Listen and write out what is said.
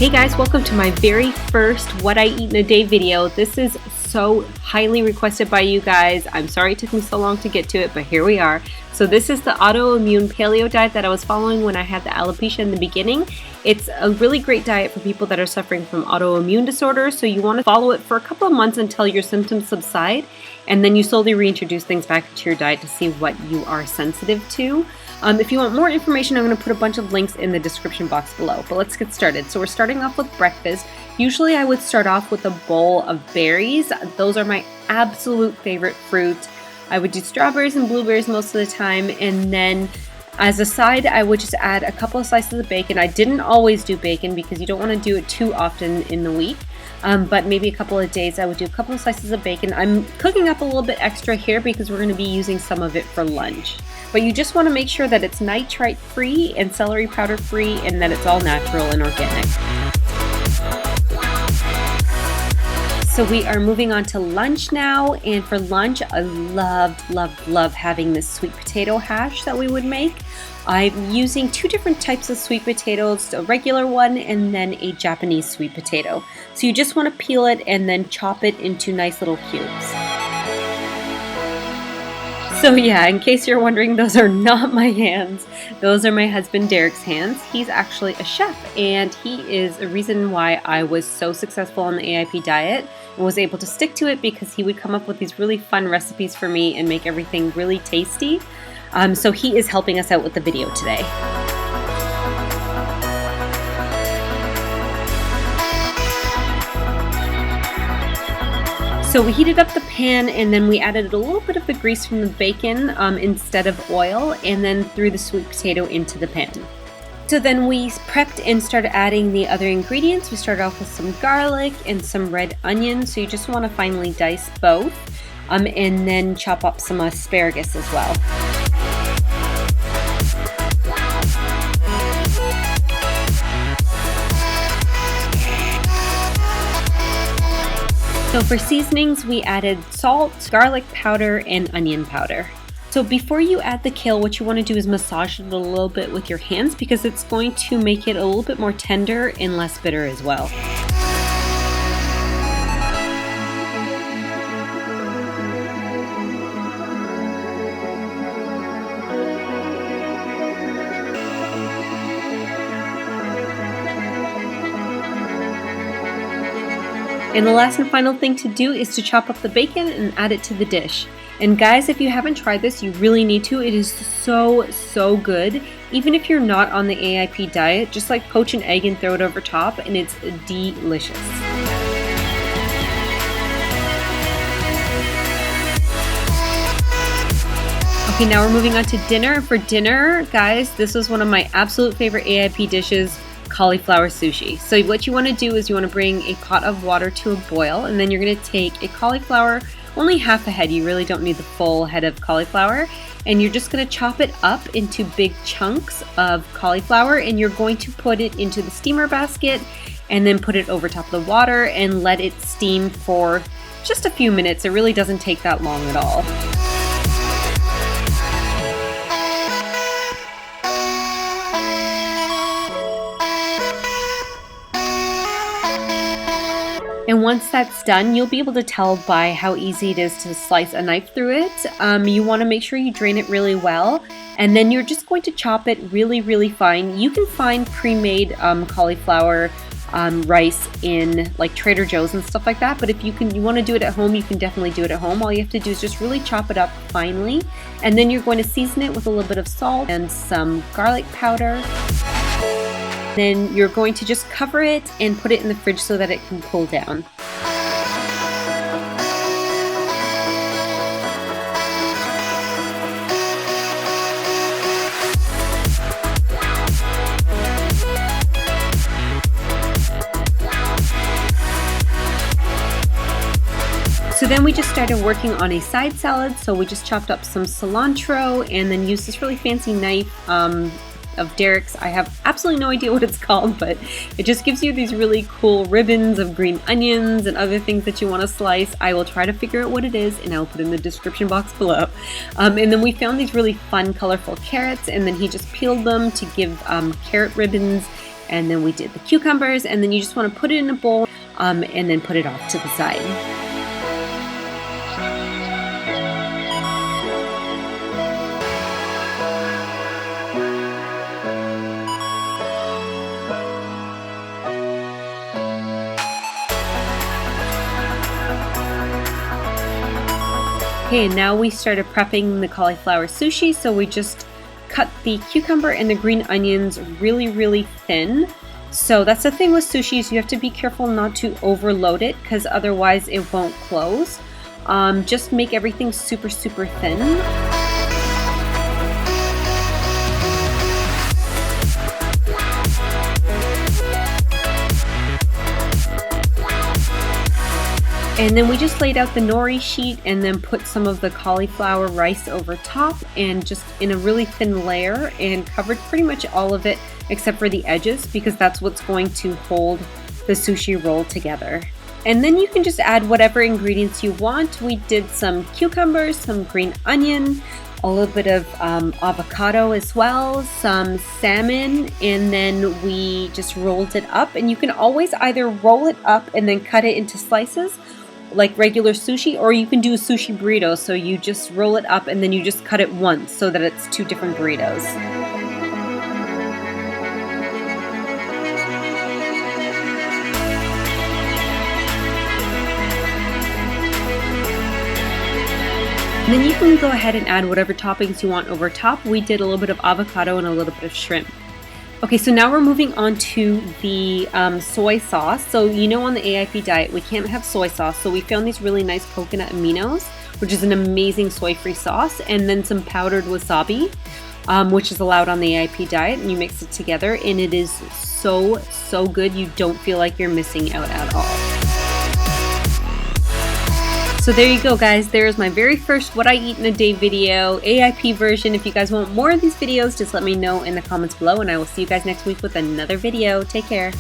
Hey guys, welcome to my very first What I Eat in a Day video. This is so highly requested by you guys. I'm sorry it took me so long to get to it, but here we are. So this is the autoimmune paleo diet that I was following when I had the alopecia in the beginning. It's a really great diet for people that are suffering from autoimmune disorders, so you want to follow it for a couple of months until your symptoms subside, and then you slowly reintroduce things back into your diet to see what you are sensitive to. If you want more information, I'm going to put a bunch of links in the description box below. But let's get started. So we're starting off with breakfast. Usually I would start off with a bowl of berries. Those are my absolute favorite fruit. I would do strawberries and blueberries most of the time. And then as a side, I would just add a couple of slices of bacon. I didn't always do bacon because you don't want to do it too often in the week. But maybe a couple of days I would do a couple of slices of bacon. I'm cooking up a little bit extra here because we're going to be using some of it for lunch. But you just want to make sure that it's nitrite free and celery powder free and that it's all natural and organic. So we are moving on to lunch now, and for lunch I love having this sweet potato hash that we would make. I'm using two different types of sweet potatoes, a regular one and then a Japanese sweet potato. So you just want to peel it and then chop it into nice little cubes. So yeah, in case you're wondering, those are not my hands. Those are my husband Derek's hands. He's actually a chef, and he is a reason why I was so successful on the AIP diet and was able to stick to it, because he would come up with these really fun recipes for me and make everything really tasty. So he is helping us out with the video today. So we heated up the pan, and then we added a little bit of the grease from the bacon instead of oil, and then threw the sweet potato into the pan. So then we prepped and started adding the other ingredients. We started off with some garlic and some red onions, so you just want to finely dice both, and then chop up some asparagus as well. So for seasonings, we added salt, garlic powder, and onion powder. So before you add the kale, what you want to do is massage it a little bit with your hands, because it's going to make it a little bit more tender and less bitter as well. And the last and final thing to do is to chop up the bacon and add it to the dish. And guys, if you haven't tried this, you really need to. It is so good. Even if you're not on the AIP diet, just like poach an egg and throw it over top, and it's delicious. Okay, now we're moving on to dinner. For dinner, guys, this was one of my absolute favorite AIP dishes, cauliflower sushi. So what you want to do is you want to bring a pot of water to a boil, and then you're going to take a cauliflower, only half a head, you really don't need the full head of cauliflower, and you're just going to chop it up into big chunks of cauliflower, and you're going to put it into the steamer basket and then put it over top of the water and let it steam for just a few minutes. It really doesn't take that long at all. And once that's done, you'll be able to tell by how easy it is to slice a knife through it. You want to make sure you drain it really well, and then you're just going to chop it really fine. You can find pre-made cauliflower rice in like Trader Joe's and stuff like that, but if you want to do it at home, you can definitely do it at home. All you have to do is just really chop it up finely, and then you're going to season it with a little bit of salt and some garlic powder. Then you're going to just cover it and put it in the fridge so that it can cool down. So then we just started working on a side salad. So we just chopped up some cilantro and then used this really fancy knife of Derek's. I have absolutely no idea what it's called, but it just gives you these really cool ribbons of green onions and other things that you want to slice. I will try to figure out what it is, and I'll put it in the description box below. And then we found these really fun, colorful carrots, and then he just peeled them to give carrot ribbons. and then we did the cucumbers, and then you just want to put it in a bowl and then put it off to the side. Okay, and now we started prepping the cauliflower sushi, so we just cut the cucumber and the green onions really thin. So that's the thing with sushi, is you have to be careful not to overload it, because otherwise it won't close. Just make everything super thin. And then we just laid out the nori sheet and then put some of the cauliflower rice over top, and just in a really thin layer, and covered pretty much all of it except for the edges, because that's what's going to hold the sushi roll together. And then you can just add whatever ingredients you want. We did some cucumbers, some green onion, a little bit of avocado as well, some salmon, and then we just rolled it up. And you can always either roll it up and then cut it into slices like regular sushi, or you can do a sushi burrito, so you just roll it up and then you just cut it once so that it's two different burritos. And then you can go ahead and add whatever toppings you want over top. We did a little bit of avocado and a little bit of shrimp. Okay, so now we're moving on to the soy sauce. So you know, on the AIP diet, we can't have soy sauce. So we found these really nice coconut Aminos, which is an amazing soy-free sauce, and then some powdered wasabi, which is allowed on the AIP diet, and you mix it together, and it is so good. You don't feel like you're missing out at all. So there you go, guys. There's my very first what I eat in a day video, AIP version. If you guys want more of these videos, just let me know in the comments below, and I will see you guys next week with another video. Take care.